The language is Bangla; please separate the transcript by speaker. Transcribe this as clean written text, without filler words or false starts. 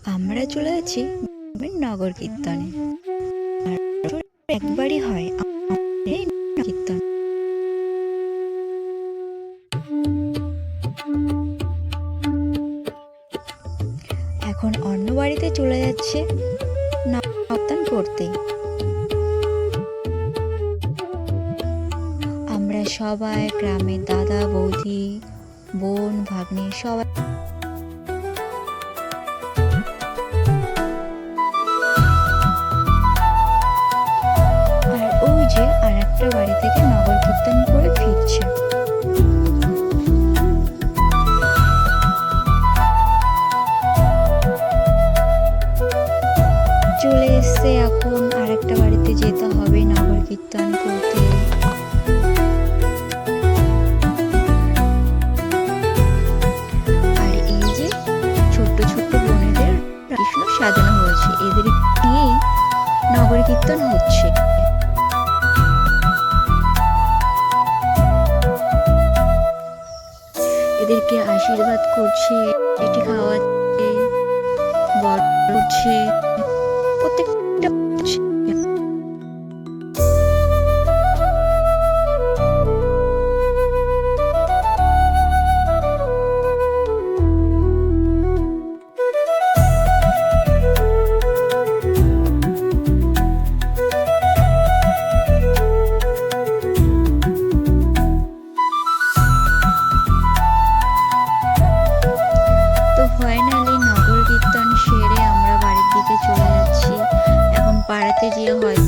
Speaker 1: আমরা চলে যাচ্ছি নগর কীর্তনে। আর একবারই হয় এই কীর্তন। এখন অন্য বাড়িতে চলে যাচ্ছে নবকীর্তন করতে। আমরা সবাই গ্রামের দাদা বৌদি বোন ভাগ্নি সবাই আর ওই যে আর একটা বাড়ি থেকে নগর কীর্তন করে ফিরছে। চলে এসছে, এখন আর একটা বাড়িতে যেতে হবে নগর কীর্তন করতে। আর এই যে ছোট্ট ছোট্ট বোনেদের কৃষ্ণ সাজানো হয়েছে, এদের নিয়েই নগর কীর্তন হচ্ছে। এদেরকে আশীর্বাদ করছে, এটি খাওয়াচ্ছে, বড় করছে প্রত্যেকটা। তো ফাইনালি নগর কীর্তন সেরে আমরা বাড়ির দিকে চলে যাচ্ছি। এখন পাড়াতে যেয়ে হয়